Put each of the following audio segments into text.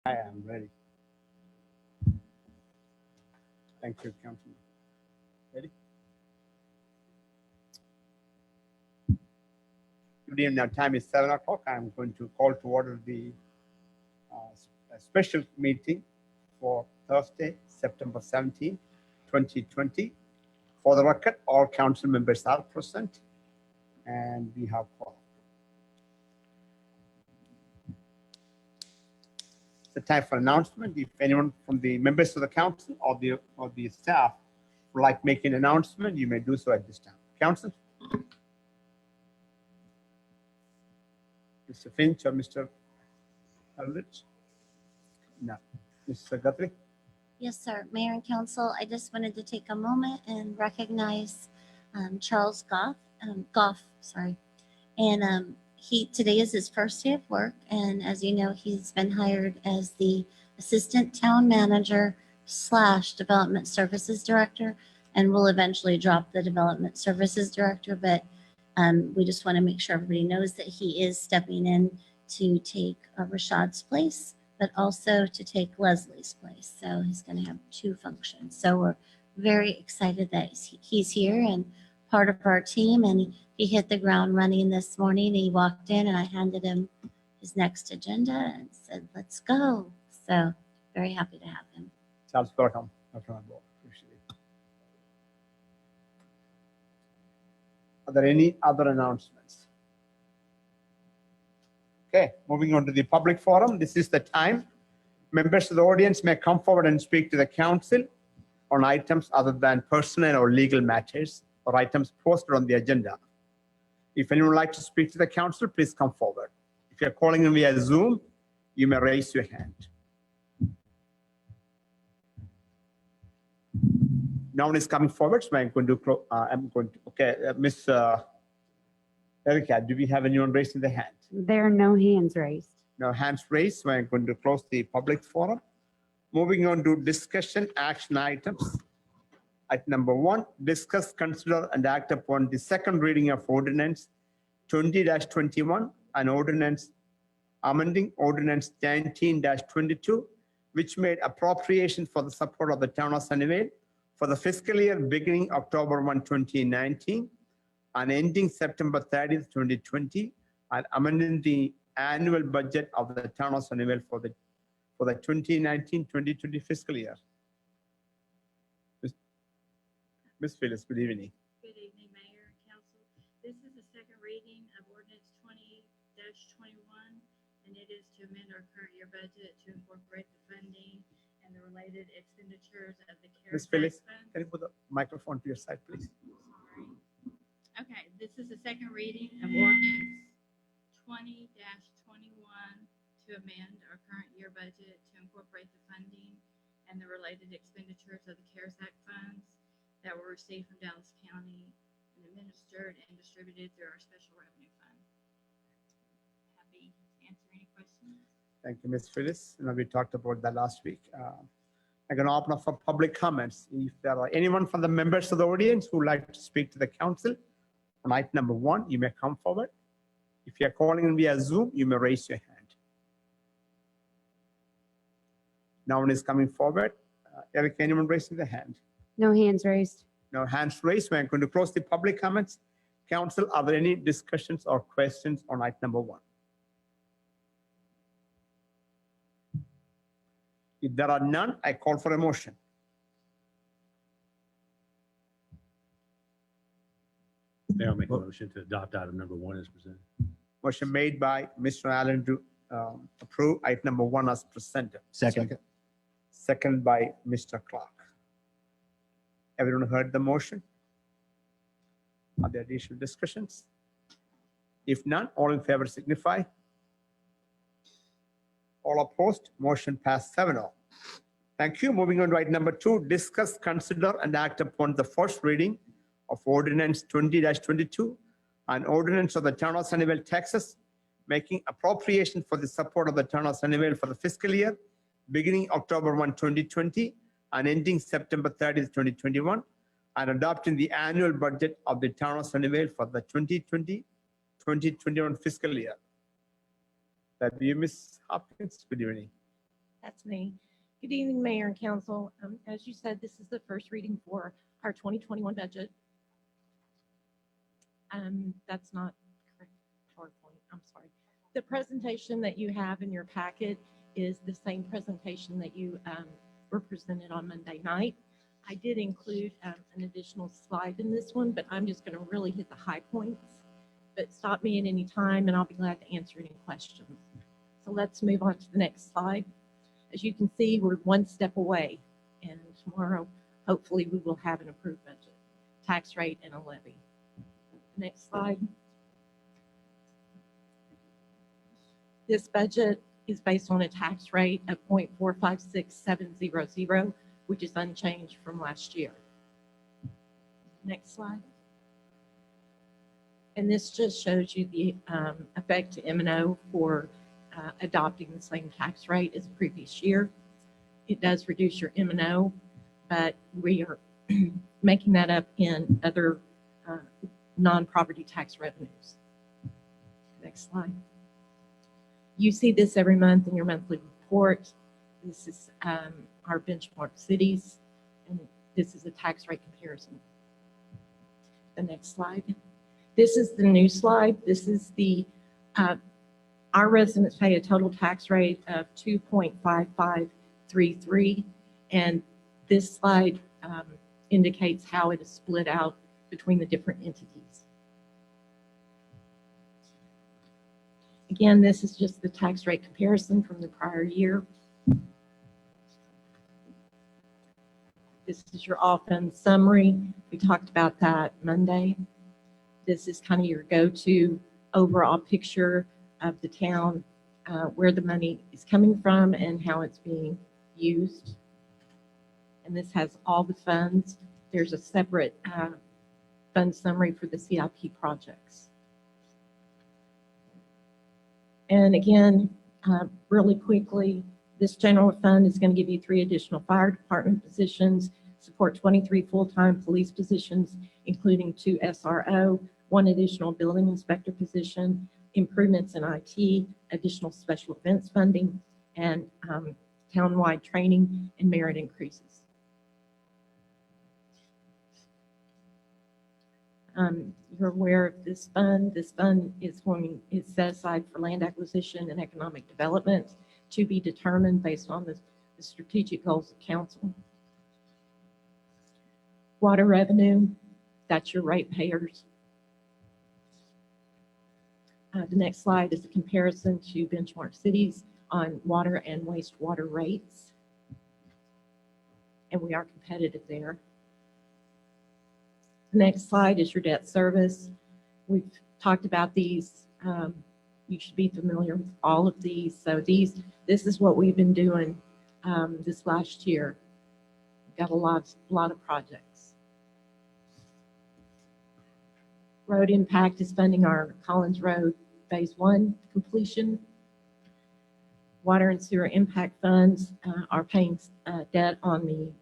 I am ready. Thank you, Councilman. Ready? Good evening. Now time is 7 o'clock. I'm going to call to order the special meeting for Thursday, September 17, 2020. For the record, all council members are present and we have called. The time for announcement. If anyone from the members of the council or the staff would like to make an announcement, you may do so at this time. Council? Mr. Finch or Mr. Aldrich? No. Mr. Guthrie? Yes, sir. Mayor and Council, I just wanted to take a moment and recognize Charles Goff. And today is his first day of work, and as you know, he's been hired as the Assistant Town Manager / Development Services Director, and will eventually drop the Development Services Director, but we just want to make sure everybody knows that he is stepping in to take Rashad's place, but also to take Leslie's place. So he's going to have two functions. So we're very excited that he's here and part of our team, and he hit the ground running this morning. He walked in and I handed him his next agenda and said, let's go. So very happy to have him. Charles, welcome. Appreciate it. Are there any other announcements? Okay, moving on to the public forum. This is the time. Members of the audience may come forward and speak to the council on items other than personal or legal matters or items posted on the agenda. If anyone would like to speak to the council, please come forward. If you're calling in via Zoom, you may raise your hand. No one is coming forward, so I'm going to, okay, Miss Erica, do we have anyone raising the hand? There are no hands raised. No hands raised, so I'm going to close the public forum. Moving on to discussion action items. Item number 1, discuss, consider, and act upon the second reading of Ordinance 20-21 and Ordinance amending Ordinance 19-22, which made appropriation for the support of the Town of Sunnyvale for the fiscal year beginning October 1, 2019 and ending September 30, 2020, and amending the annual budget of the Town of Sunnyvale for the 2019-2020 fiscal year. Ms. Phyllis, good evening. Good evening, Mayor and Council. This is the second reading of Ordinance 20-21, and it is to amend our current year budget to incorporate the funding and the related expenditures of the CARES Ms. Phyllis, Act can you put the microphone to your side, please? Sorry. Okay, this is the second reading of Ordinance 20-21 to amend our current year budget to incorporate the funding and the related expenditures of the CARES Act funds that were received from Dallas County and administered and distributed through our special revenue fund. Happy to answer any questions. Thank you, Ms. Phyllis. We talked about that last week. I'm going to open up for public comments. If there are anyone from the members of the audience who would like to speak to the council on item number 1, you may come forward. If you're calling in via Zoom, you may raise your hand. No one is coming forward. Eric, anyone raising the hand? No hands raised. No hands raised. We're going to close the public comments. Council, are there any discussions or questions on item number 1? If there are none, I call for a motion. Mayor, I'll make a motion to adopt item number 1 as presented. Motion made by Mr. Allen to approve item number 1 as presented. Second. Second by Mr. Clark. Everyone heard the motion? Are there additional discussions? If none, all in favor signify. All opposed, motion passed 7-0. Thank you. Moving on to item number 2, discuss, consider, and act upon the first reading of Ordinance 20-22 and Ordinance of the Town of Sunnyvale, Texas, making appropriation for the support of the Town of Sunnyvale for the fiscal year beginning October 1, 2020 and ending September 30, 2021, and adopting the annual budget of the Town of Sunnyvale for the 2020-2021 fiscal year. That be Ms. Hopkins. Good evening. That's me. Good evening, Mayor and Council. As you said, this is the first reading for our 2021 budget. That's not correct PowerPoint, I'm sorry. The presentation that you have in your packet is the same presentation that you were presented on Monday night. I did include an additional slide in this one, but I'm just going to really hit the high points. But stop me at any time and I'll be glad to answer any questions. So let's move on to the next slide. As you can see, we're one step away, and tomorrow, hopefully, we will have an approved budget, tax rate, and a levy. Next slide. This budget is based on a tax rate of 0.456700, which is unchanged from last year. Next slide. And this just shows you the effect to M&O for adopting the same tax rate as the previous year. It does reduce your M&O, but we are making that up in other non-property tax revenues. Next slide. You see this every month in your monthly report. This is our benchmark cities, and this is a tax rate comparison. The next slide. This is the new slide. This is the our residents pay a total tax rate of 2.5533, and this slide indicates how it is split out between the different entities. Again, this is just the tax rate comparison from the prior year. This is your all-fund summary. We talked about that Monday. This is kind of your go-to overall picture of the town, where the money is coming from and how it's being used. And this has all the funds. There's a separate fund summary for the CIP projects. And again, really quickly, this general fund is going to give you 3 additional fire department positions, support 23 full-time police positions, including 2 SRO, 1 additional building inspector position, improvements in IT, additional special events funding, and town-wide training and merit increases. You're aware of this fund. This fund is set aside for land acquisition and economic development to be determined based on the strategic goals of council. Water revenue, that's your ratepayers. The next slide is a comparison to benchmark cities on water and wastewater rates. And we are competitive there. The next slide is your debt service. We've talked about these. You should be familiar with all of these. So this is what we've been doing this last year. We've got a lot of projects. Road impact is funding our Collins Road Phase 1 completion. Water and sewer impact funds are paying debt on the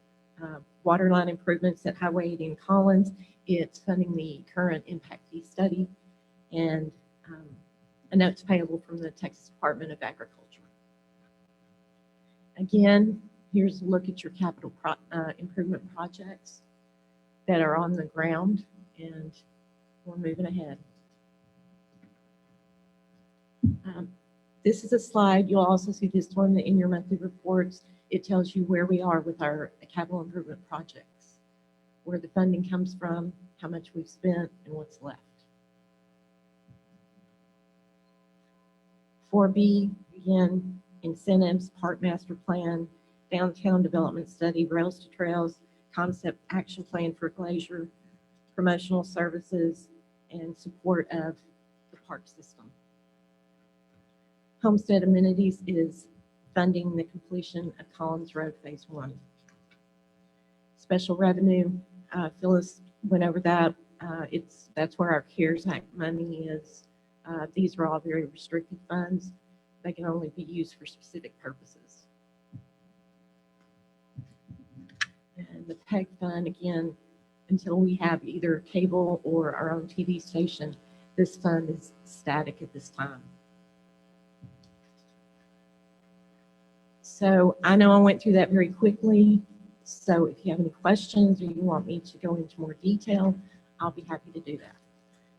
water line improvements at Highway 80 in Collins. It's funding the current impact fee study and a notes payable from the Texas Department of Agriculture. Again, here's a look at your capital improvement projects that are on the ground, and we're moving ahead. This is a slide. You'll also see this one in your monthly reports. It tells you where we are with our capital improvement projects, where the funding comes from, how much we've spent, and what's left. 4B, again, incentives, park master plan, downtown development study, rails to trails, concept action plan for glacier, promotional services, and support of the park system. Homestead amenities is funding the completion of Collins Road Phase 1. Special revenue, Phyllis went over that. That's where our CARES Act money is. These are all very restricted funds. They can only be used for specific purposes. And the PEG fund, again, until we have either cable or our own TV station, this fund is static at this time. So I know I went through that very quickly. So if you have any questions or you want me to go into more detail, I'll be happy to do that.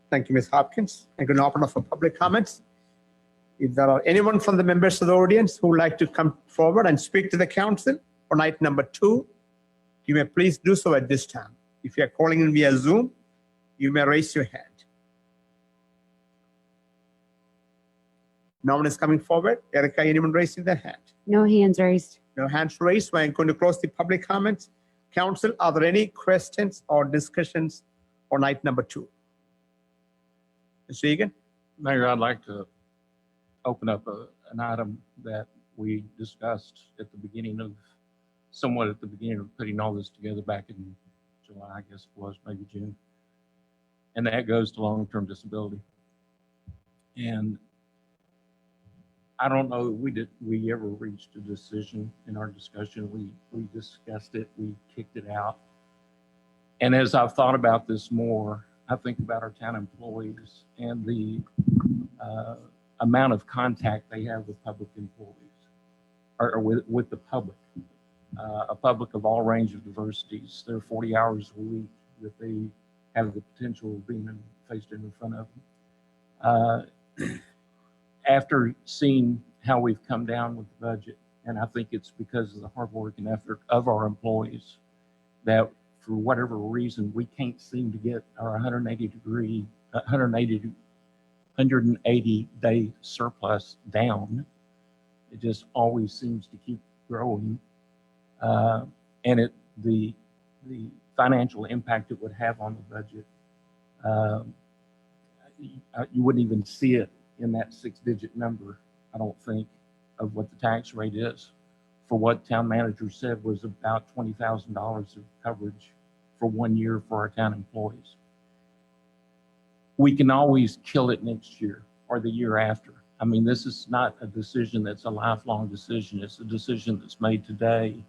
Thank you, Ms. Hopkins. I'm going to open up for public comments. If there are anyone from the members of the audience who would like to come forward and speak to the council on item number 2, you may please do so at this time. If you are calling in via Zoom, you may raise your hand. No one is coming forward. Erica, anyone raising their hand? No hands raised. No hands raised. So I'm going to close the public comments. Council, are there any questions or discussions on item number 2? Mr. Egan? Mayor, I'd like to open up an item that we discussed at the beginning of, somewhat at the beginning of putting all this together back in July, I guess it was, maybe June. And that goes to long-term disability. And I don't know that we ever reached a decision in our discussion. We discussed it, we kicked it out. And as I've thought about this more, I think about our town employees and the amount of contact they have with public employees, or with the public, a public of all range of diversities. There are 40 hours a week that they have the potential of being faced in front of them. After seeing how we've come down with the budget, and I think it's because of the hard work and effort of our employees, that for whatever reason, we can't seem to get our 180-day surplus down. It just always seems to keep growing. And the financial impact it would have on the budget, you wouldn't even see it in that 6-digit number, I don't think, of what the tax rate is. For what town manager said was about $20,000 of coverage for 1 year for our town employees. We can always kill it next year or the year after. I mean, this is not a decision that's a lifelong decision. It's a decision that's made today.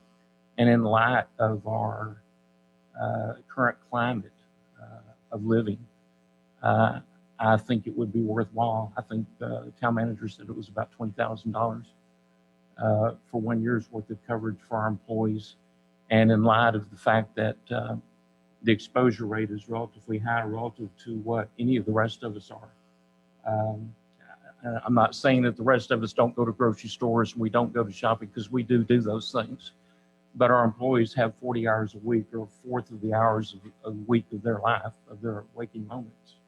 And in light of our current climate of living, I think it would be worthwhile. I think the town manager said it was about $20,000 for 1 year's worth of coverage for our employees. And in light of the fact that the exposure rate is relatively high relative to what any of the rest of us are. I'm not saying that the rest of us don't go to grocery stores and we don't go to shopping, because we do those things. But our employees have 40 hours a week, or a fourth of the hours of a week of their life, of their waking moments,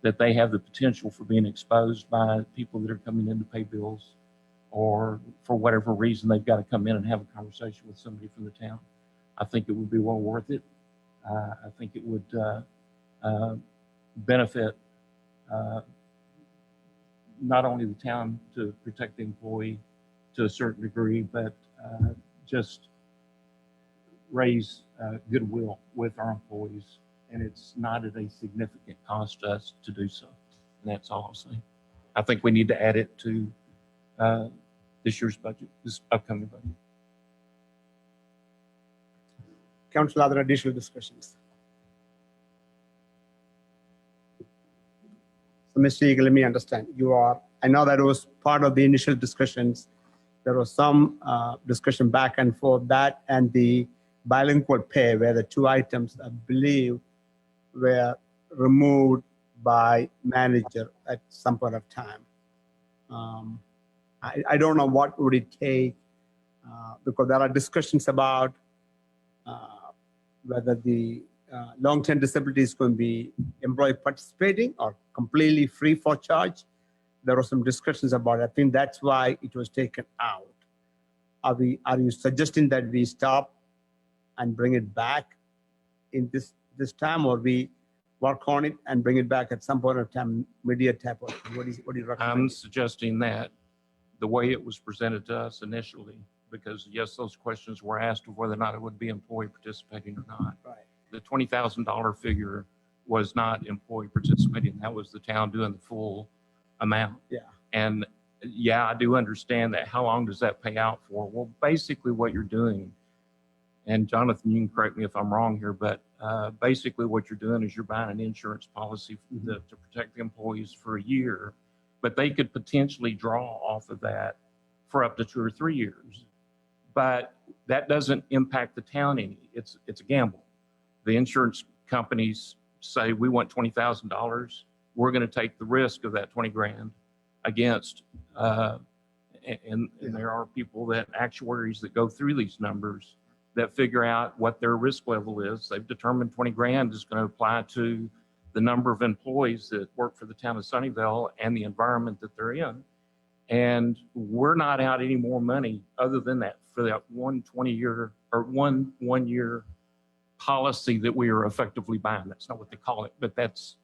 that they have the potential for being exposed by people that are coming in to pay bills, or for whatever reason, they've got to come in and have a conversation with somebody from the town. I think it would be well worth it. I think it would benefit not only the town to protect the employee to a certain degree, but just raise goodwill with our employees. And it's not at a significant cost to us to do so. And that's all I'll say. I think we need to add it to this year's budget, this upcoming budget. Council, other additional discussions? So, Mr. Egan, let me understand. I know that was part of the initial discussions. There was some discussion back and forth, that and the bilingual pay, where the two items, I believe, were removed by manager at some point of time. I don't know what would it take, because there are discussions about whether the long-term disability is going to be employee participating or completely free for charge. There were some discussions about it. I think that's why it was taken out. Are you suggesting that we stop and bring it back in this time, or we work on it and bring it back at some point of time, immediate type of, what do you recommend? I'm suggesting that the way it was presented to us initially, because yes, those questions were asked of whether or not it would be employee participating or not. Right. The $20,000 figure was not employee participating. That was the town doing the full amount. Yeah. And yeah, I do understand that. How long does that pay out for? Well, basically what you're doing, and Jonathan, you can correct me if I'm wrong here, but basically what you're doing is you're buying an insurance policy to protect the employees for a year, but they could potentially draw off of that for up to 2 or 3 years. but that doesn't impact the town any. It's a gamble. The insurance companies say, we want $20,000. We're going to take the risk of that 20 grand against, and there are people that actuaries that go through these numbers that figure out what their risk level is. They've determined 20 grand is going to apply to the number of employees that work for the town of Sunnyvale and the environment that they're in. And we're not out any more money other than that for that 120-year or one year policy that we are effectively buying. That's not what they call it, but that's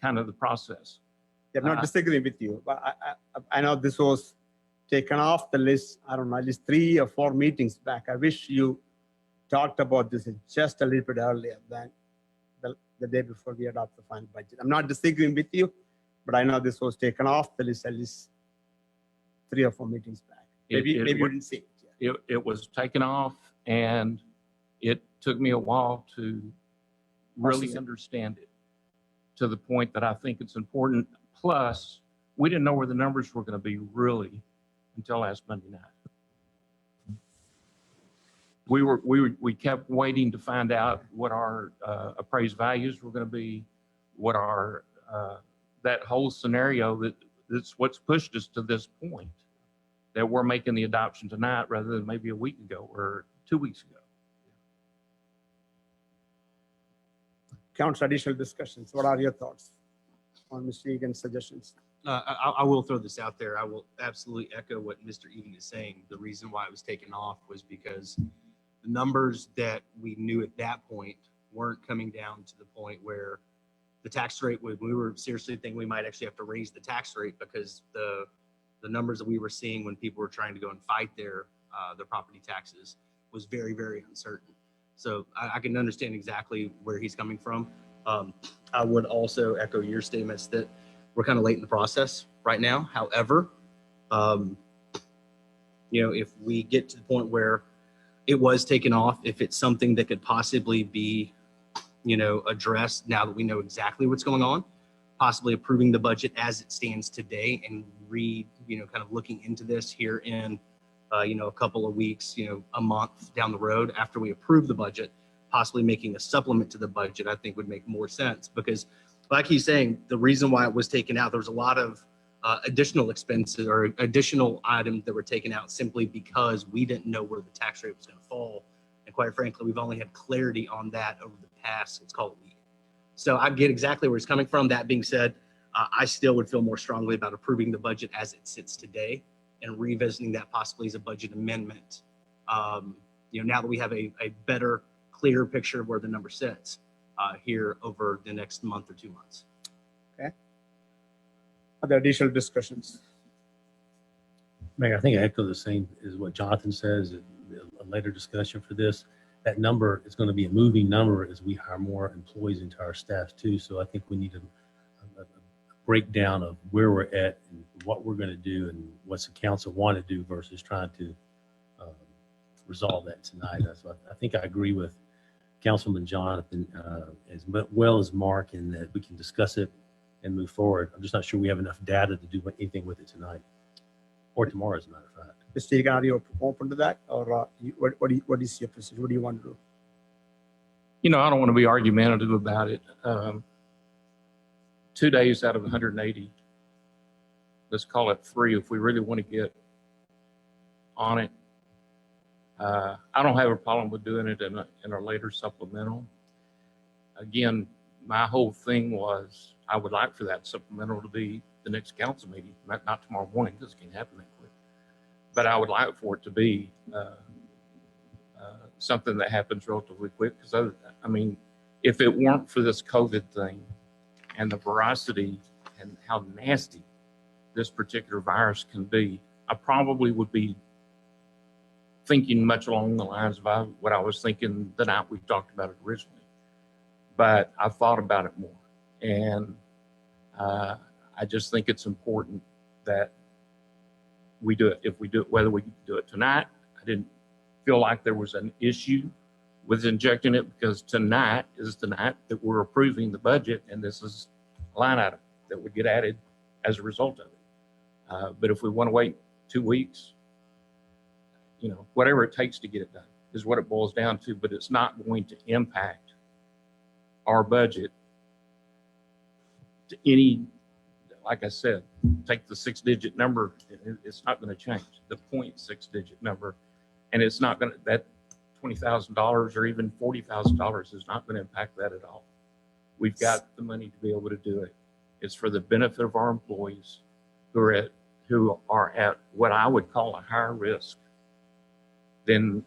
kind of the process. I'm not disagreeing with you, but I know this was taken off the list, I don't know, at least 3 or 4 meetings back. I wish you talked about this just a little bit earlier than the day before we adopt the final budget. I'm not disagreeing with you, but I know this was taken off the list at least 3 or 4 meetings back. Maybe you didn't see it. It was taken off, and it took me a while to really understand it to the point that I think it's important. Plus, we didn't know where the numbers were going to be really until last Monday night. We kept waiting to find out what our appraised values were going to be, what our that whole scenario that's what's pushed us to this point that we're making the adoption tonight rather than maybe a week ago or 2 weeks ago. Council, additional discussions. What are your thoughts on Mr. Egan's suggestions? I will throw this out there. I will absolutely echo what Mr. Egan is saying. The reason why it was taken off was because the numbers that we knew at that point weren't coming down to the point where the tax rate would, we were seriously thinking we might actually have to raise the tax rate because the numbers that we were seeing when people were trying to go and fight their property taxes was very, very uncertain. So I can understand exactly where he's coming from. I would also echo your statements that we're kind of late in the process right now. However, if we get to the point where it was taken off, if it's something that could possibly be, addressed now that we know exactly what's going on, possibly approving the budget as it stands today and kind of looking into this here in, a couple of weeks, a month down the road after we approve the budget, possibly making a supplement to the budget, I think would make more sense because like he's saying, the reason why it was taken out, there was a lot of additional expenses or additional items that were taken out simply because we didn't know where the tax rate was going to fall. And quite frankly, we've only had clarity on that over the past, let's call it a week. So I get exactly where he's coming from. That being said, I still would feel more strongly about approving the budget as it sits today and revisiting that possibly as a budget amendment. Now that we have a better, clearer picture of where the number sits here over the next month or 2 months. Okay. Other additional discussions? Mayor, I think I echo the same as what Jonathan says, a later discussion for this. That number is going to be a moving number as we hire more employees into our staff too. So I think we need a breakdown of where we're at and what we're going to do and what's the council want to do versus trying to resolve that tonight. So I think I agree with Councilman Jonathan as well as Mark in that we can discuss it and move forward. I'm just not sure we have enough data to do anything with it tonight or tomorrow, as a matter of fact. Mr. Egan, are you open to that, or what is your position? What do you want to do? I don't want to be argumentative about it. 2 days out of 180, let's call it 3 if we really want to get on it. I don't have a problem with doing it in a later supplemental. Again, my whole thing was I would like for that supplemental to be the next council meeting, not tomorrow morning, because it can't happen that quick. But I would like for it to be something that happens relatively quick. Because if it weren't for this COVID thing and the veracity and how nasty this particular virus can be, I probably would be thinking much along the lines of what I was thinking the night we talked about it originally. But I've thought about it more. And I just think it's important that we do it. If we do it, whether we do it tonight, I didn't feel like there was an issue with injecting it because tonight is the night that we're approving the budget, and this is a line item that would get added as a result of it. But if we want to wait 2 weeks, whatever it takes to get it done is what it boils down to, but it's not going to impact our budget to any, like I said, take the 6-digit number, it's not going to change the 0.6-digit number. And it's not going to, that $20,000 or even $40,000 is not going to impact that at all. We've got the money to be able to do it. It's for the benefit of our employees who are at what I would call a higher risk than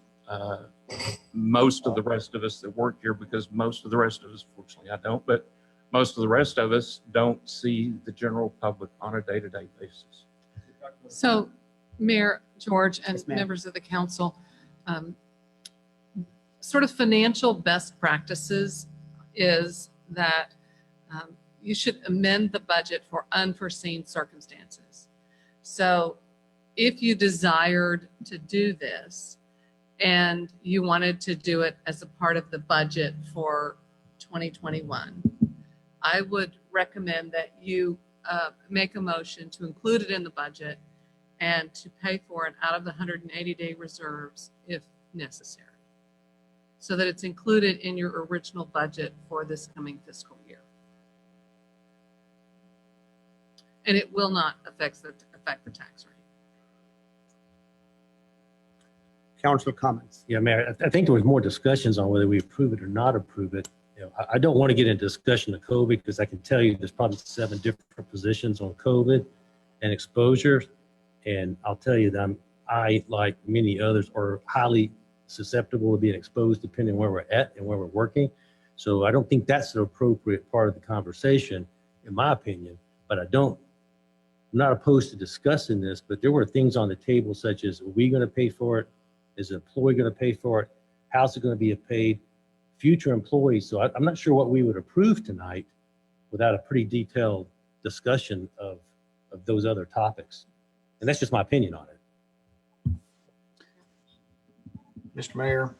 most of the rest of us that work here, because most of the rest of us, fortunately I don't, but most of the rest of us don't see the general public on a day-to-day basis. So, Mayor George and Yes, ma'am. members of the council, sort of financial best practices is that you should amend the budget for unforeseen circumstances. So if you desired to do this and you wanted to do it as a part of the budget for 2021, I would recommend that you make a motion to include it in the budget and to pay for it out of the 180-day reserves if necessary, so that it's included in your original budget for this coming fiscal year. And it will not affect the tax rate. Council comments. Yeah, Mayor, I think there was more discussions on whether we approve it or not approve it. I don't want to get into discussion of COVID, because I can tell you there's probably 7 different positions on COVID and exposure. And I'll tell you that I, like many others, are highly susceptible to being exposed depending on where we're at and where we're working. So I don't think that's an appropriate part of the conversation, in my opinion. But I'm not opposed to discussing this, but there were things on the table such as, are we going to pay for it? Is the employee going to pay for it? How's it going to be paid? Future employees. So I'm not sure what we would approve tonight without a pretty detailed discussion of those other topics. And that's just my opinion on it. Mr. Mayor.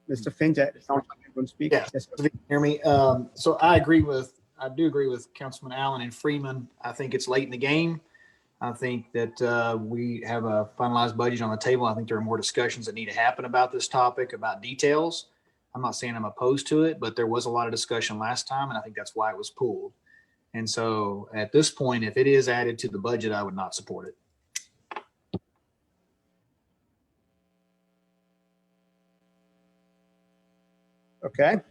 Mr. Finch, it sounds like you're going to speak. Yeah. Yes, If you can hear me. So I do agree with Councilman Allen and Freeman. I think it's late in the game. I think that we have a finalized budget on the table. I think there are more discussions that need to happen about this topic, about details. I'm not saying I'm opposed to it, but there was a lot of discussion last time, and I think that's why it was pulled. And so at this point, if it is added to the budget, I would not support it. okay.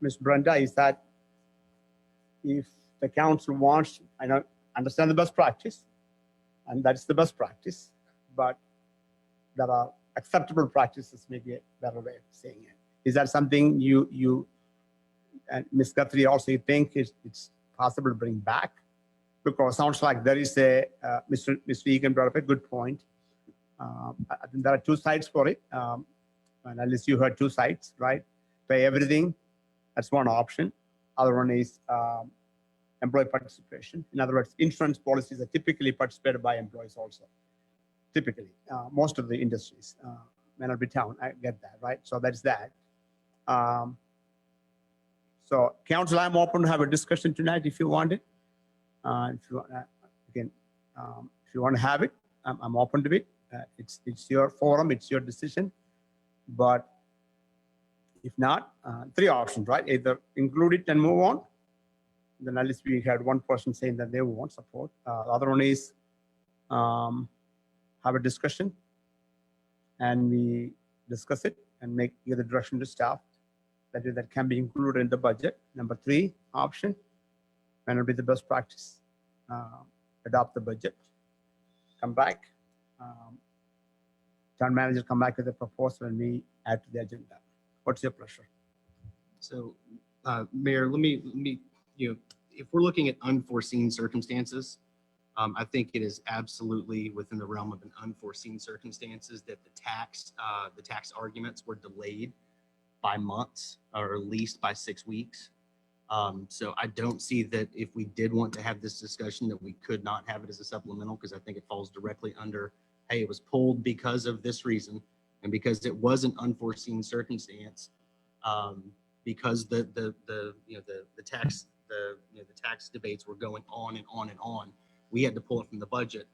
Ms. Brenda, is that if the council wants, I understand the best practice, and that's the best practice, but there are acceptable practices, maybe a better way of saying it. Is that something you and Ms. Guthrie also think it's possible to bring back? Because it sounds like there is Mr. Egan brought up a good point. I think there are 2 sides for it. And at least you heard 2 sides, right? Pay everything, that's one option. Other one is employee participation. In other words, insurance policies are typically participated by employees also. Typically, most of the industries, may not be town, I get that, right? So that's that. So council, I'm open to have a discussion tonight if you want it. If you want, again, if you want to have it, I'm open to it. It's your forum, it's your decision. But if not, 3 options, right? Either include it and move on. Then at least we had one person saying that they won't support. The other one is have a discussion and we discuss it and make either direction to staff that can be included in the budget. Number 3 option, and it'll be the best practice. Adopt the budget, come back, town manager come back with a proposal and we add to the agenda. What's your pleasure? So, Mayor, let me, if we're looking at unforeseen circumstances, I think it is absolutely within the realm of an unforeseen circumstances that the tax arguments were delayed by months or at least by 6 weeks. So I don't see that if we did want to have this discussion that we could not have it as a supplemental, because I think it falls directly under, hey, it was pulled because of this reason and because it was an unforeseen circumstance, because the tax debates were going on and on and on. We had to pull it from the budget.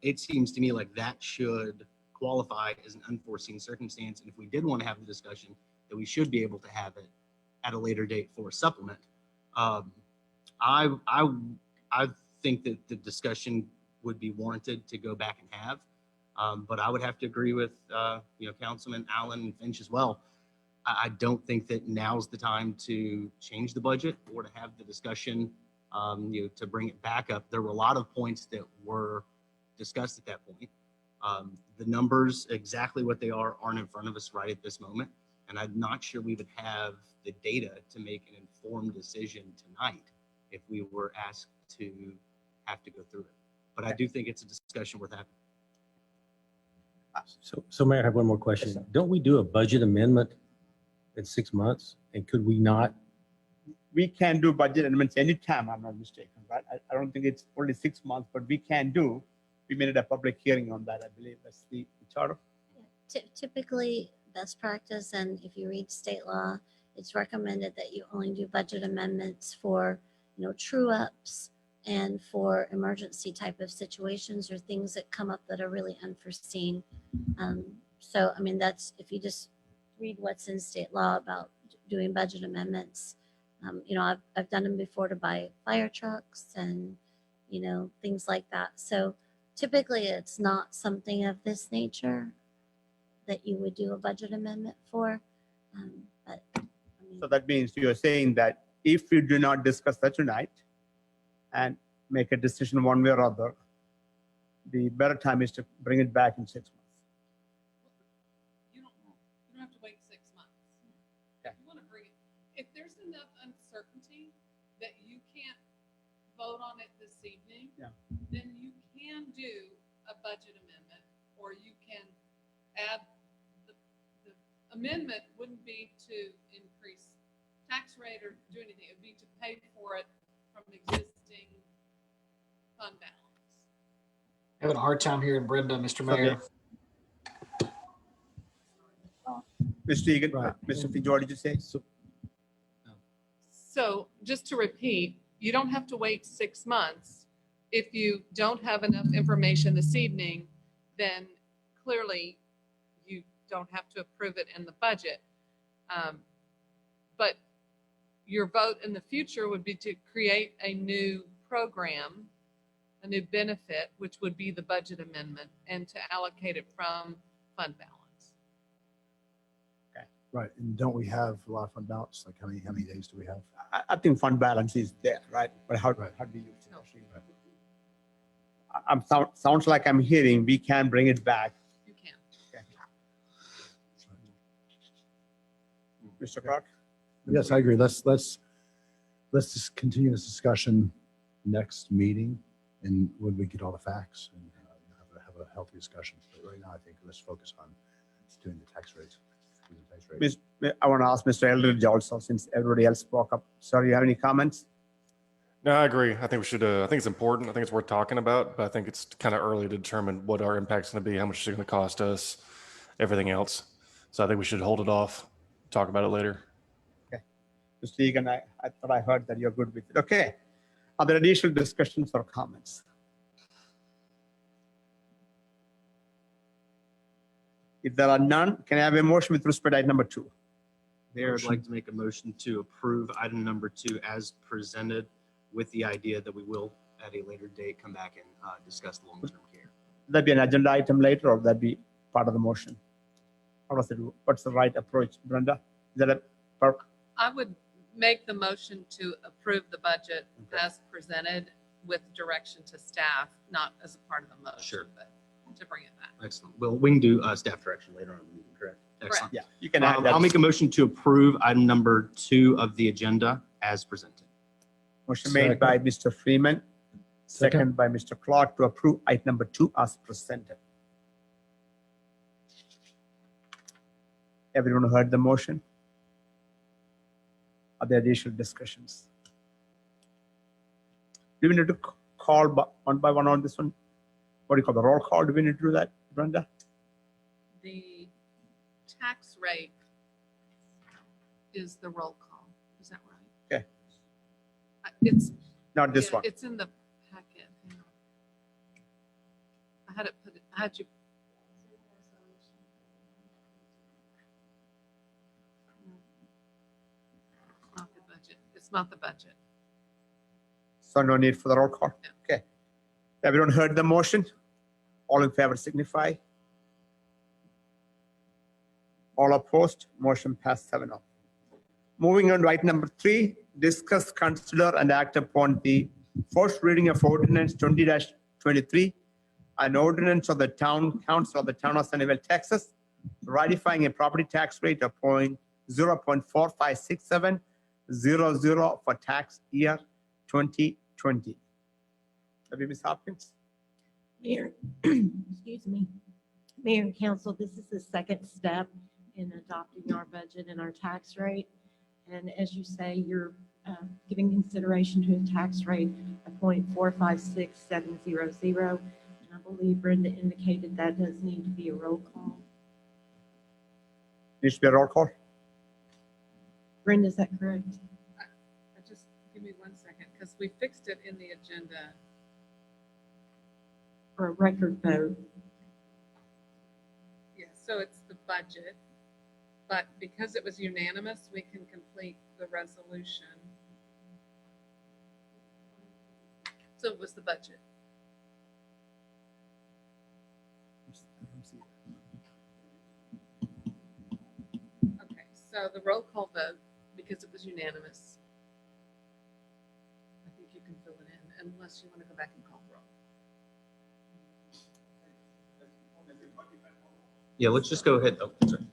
It seems to me like that should qualify as an unforeseen circumstance. And if we did want to have the discussion, that we should be able to have it at a later date for a supplement. I think that the discussion would be warranted to go back and have. But I would have to agree with, Councilman Allen and Finch as well. I don't think that now's the time to change the budget or to have the discussion, to bring it back up. There were a lot of points that were discussed at that point. The numbers, exactly what they aren't in front of us right at this moment. And I'm not sure we would have the data to make an informed decision tonight if we were asked to have to go through it. But I do think it's a discussion worth having. So Mayor, I have one more question. Don't we do a budget amendment in 6 months? And could we not? We can do budget amendments anytime, I'm not mistaken, right? I don't think it's only 6 months, but we can do. We made a public hearing on that, I believe. That's the charter. Typically, best practice, and if you read state law, it's recommended that you only do budget amendments for, true ups and for emergency type of situations or things that come up that are really unforeseen. So, I mean, that's, if you just read what's in state law about doing budget amendments, I've done them before to buy fire trucks and, things like that. So typically it's not something of this nature that you would do a budget amendment for. But I mean, So that means you're saying that if you do not discuss that tonight and make a decision one way or other, the better time is to bring it back in 6 months. You don't have to wait 6 months. Okay. You want to bring it, if there's enough uncertainty that you can't vote on it this evening, Yeah. then you can do a budget amendment, or you can add, the amendment wouldn't be to increase tax rate or do anything. It would be to pay for it from existing fund balance. Having a hard time hearing Brenda, Mr. Mayor. Mr. Egan, Right. Mr. Finch, what did you say? So just to repeat, you don't have to wait 6 months. If you don't have enough information this evening, then clearly you don't have to approve it in the budget. But your vote in the future would be to create a new program, a new benefit, which would be the budget amendment, and to allocate it from fund balance. Right, and don't we have a lot of fund balance? Like how many days do we have? I think fund balance is there, right? But how do you use it? No. Sounds like I'm hearing we can bring it back. You can. Mr. Clark? Yes, I agree. Let's just continue this discussion next meeting and when we get all the facts and have a healthy discussion. But right now, I think let's focus on doing the tax rates. I want to ask Mr. Eldridge also, since everybody else spoke up. Sir, you have any comments? No, I agree. I think we should, I think it's important. I think it's worth talking about, but I think it's kind of early to determine what our impact's going to be, how much it's going to cost us, everything else. So I think we should hold it off, talk about it later. Okay. Mr. Egan, I thought I heard that you're good with it. Okay. Are there additional discussions or comments? If there are none, can I have a motion with respect to item number 2? Mayor, I'd like to make a motion to approve item number 2 as presented, with the idea that we will at a later date come back and discuss the long-term care. Would that be an agenda item later, or would that be part of the motion? How does it, what's the right approach, Brenda? Is that I would make the motion to approve the budget Okay. as presented with direction to staff, not as a part of the motion, Sure. but to bring it back. Excellent. Well, we can do staff direction later on in the meeting, correct? Excellent. yeah, you can add that. I'll make a motion to approve item number 2 of the agenda as presented. Motion made by Mr. Freeman, second by Mr. Clark to approve item number 2 as presented. Everyone heard the motion? Are there additional discussions? Do we need to call one by one on this one? What do you call the roll call? Do we need to do that, Brenda? The tax rate is the roll call. Is that right? Okay. It's. Not this yeah, one. It's in the packet. Hang on. I had you. not the budget. So no need for the roll call. Okay. Everyone heard the motion? All in favor signify. All opposed, motion passed 7-0. Moving on to item number 3, discuss, consider, and act upon the first reading of ordinance 20-23, an ordinance of the town council of the town of Sunnyvale, Texas, ratifying a property tax rate of 0.456700 for tax year 2020. Maybe Ms. Hopkins? Mayor, excuse me, Mayor and Council, this is the second step in adopting our budget and our tax rate. And as you say, you're giving consideration to a tax rate of 0.456700. And I believe Brenda indicated that does need to be a roll call. Needs to be a roll call? Brenda, is that correct? Just give me 1 second, because we fixed it in the agenda. For a record vote? Yeah, so it's the budget, but because it was unanimous, we can complete the resolution. So it was the budget. Okay, so the roll call vote, because it was unanimous. I think you can fill it in unless you want to go back and call roll. Yeah, let's just go ahead. Oh, sorry.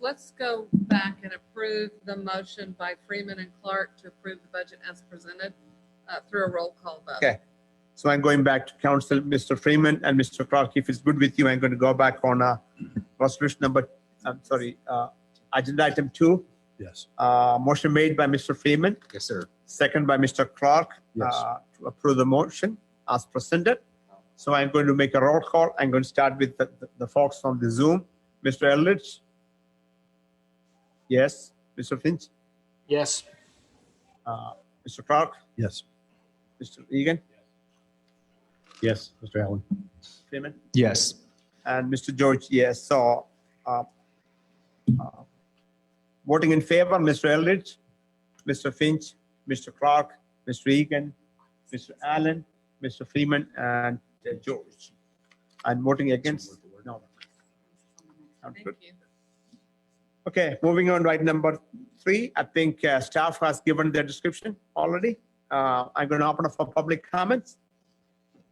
Let's go back and approve the motion by Freeman and Clark to approve the budget as presented through a roll call vote. Okay. So I'm going back to council, Mr. Freeman and Mr. Clark. If it's good with you, I'm going to go back on resolution number, agenda item 2. Yes. Motion made by Mr. Freeman, Yes, sir. second by Mr. Clark, Yes. to approve the motion as presented. So I'm going to make a roll call. I'm going to start with the folks on the Zoom. Mr. Eldridge? Yes. Mr. Finch? Yes. Mr. Clark? Yes. Mr. Egan? Yes, Mr. Allen. Freeman? Yes. And Mr. George, yes. So voting in favor, Mr. Eldridge, Mr. Finch, Mr. Clark, Mr. Egan, Mr. Allen, Mr. Freeman, and George. And voting against? No. Sounds Thank good. you. Okay, moving on to item number 3. I think staff has given their description already. I'm going to open up for public comments.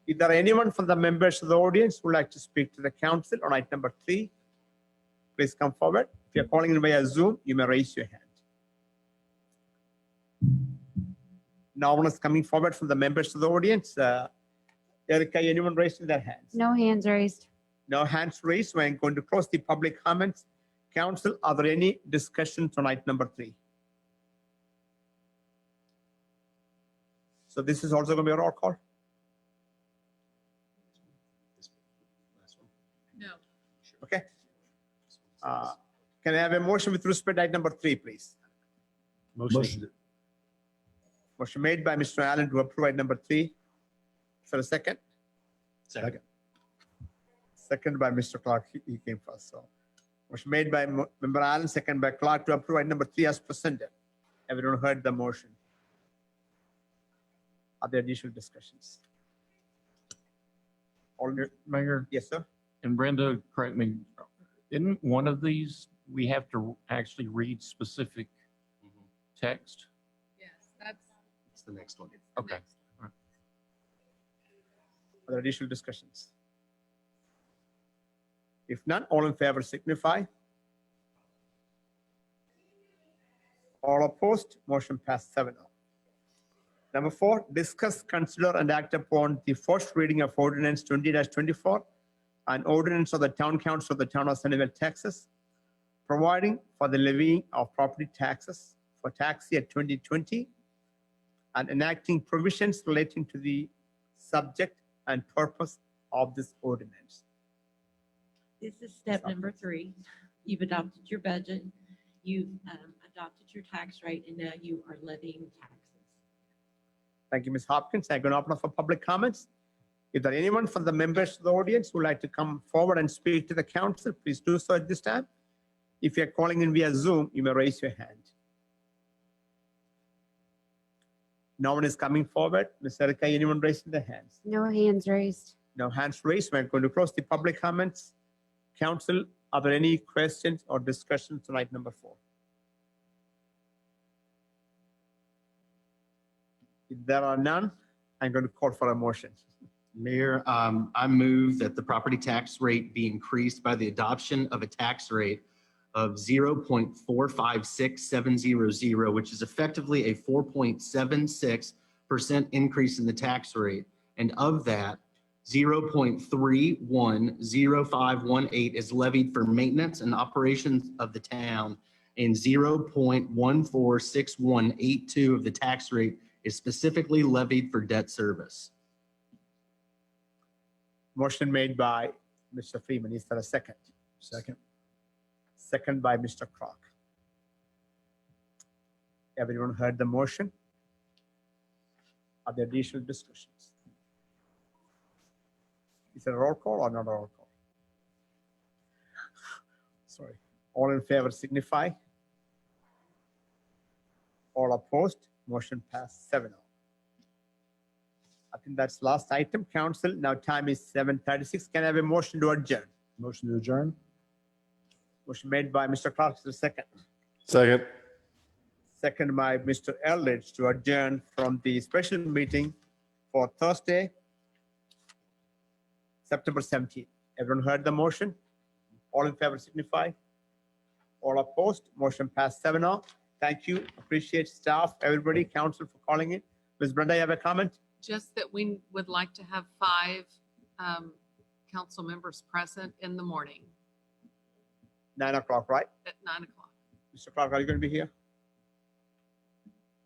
Is there anyone from the members of the audience who would like to speak to the council on item number 3? Please come forward. If you're calling in via Zoom, you may raise your hand. No one is coming forward from the members of the audience. Erica, anyone raising their hands? No hands raised. No hands raised. So I'm going to close the public comments. Council, are there any discussions on item number 3? So this is also going to be a roll call? No. Okay. Can I have a motion with respect to item number 3, please? Motion. Motion made by Mr. Allen to approve item number 3. For a second? Second. Second by Mr. Clark. He came first. So motion made by Member Allen, second by Clark to approve item number 3 as presented. Everyone heard the motion. Are there additional discussions? All, Mayor yes, sir? and Brenda, correct me, isn't one of these, we have to actually read specific text? Yes, that's It's the next one. it's the Okay. next. Are there additional discussions? If none, all in favor signify. All opposed, motion passed 7-0. Number 4, discuss, consider, and act upon the first reading of ordinance 20-24, an ordinance of the town council of the town of Sunnyvale, Texas, providing for the levying of property taxes for tax year 2020 and enacting provisions relating to the subject and purpose of this ordinance. This is step number 3. You've adopted your budget, you've adopted your tax rate, and now you are levying taxes. Thank you, Ms. Hopkins. I'm going to open up for public comments. If there anyone from the members of the audience who would like to come forward and speak to the council, please do so at this time. If you're calling in via Zoom, you may raise your hand. No one is coming forward. Ms. Erica, anyone raising their hands? No hands raised. No hands raised. We're going to close the public comments. Council, are there any questions or discussions tonight, number 4? If there are none, I'm going to call for a motion. Mayor, I move that the property tax rate be increased by the adoption of a tax rate of 0.456700, which is effectively a 4.76% increase in the tax rate. And of that, 0.310518 is levied for maintenance and operations of the town, and 0.146182 of the tax rate is specifically levied for debt service. Motion made by Mr. Freeman. Is there a second? Second. Second by Mr. Clark. Everyone heard the motion? Are there additional discussions? Is it a roll call or not a roll call? Sorry. All in favor signify. All opposed? Motion passed 7-0. I think that's last item, council. Now time is 7:36. Can I have a motion to adjourn? Motion to adjourn? Motion made by Mr. Clark, is there a second. Second. Second by Mr. Eldridge to adjourn from the special meeting for Thursday, September 17th. Everyone heard the motion? All in favor signify. All opposed? Motion passed 7-0. Thank you. Appreciate staff, everybody, council for calling in. Ms. Brenda, you have a comment? Just that we would like to have 5 council members present in the morning 9 o'clock, right? at 9 o'clock. Mr. Clark, are you going to be here?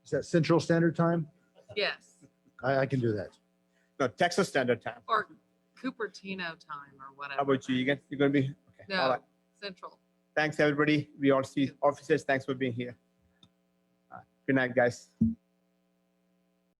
Is that Central Standard Time? Yes, I can do that. No, Texas Standard Time. or Cupertino time or whatever. How about you? You're going to be? Okay. All No, right. Central. Thanks, everybody. We all see officers. Thanks for being here. Good night, guys.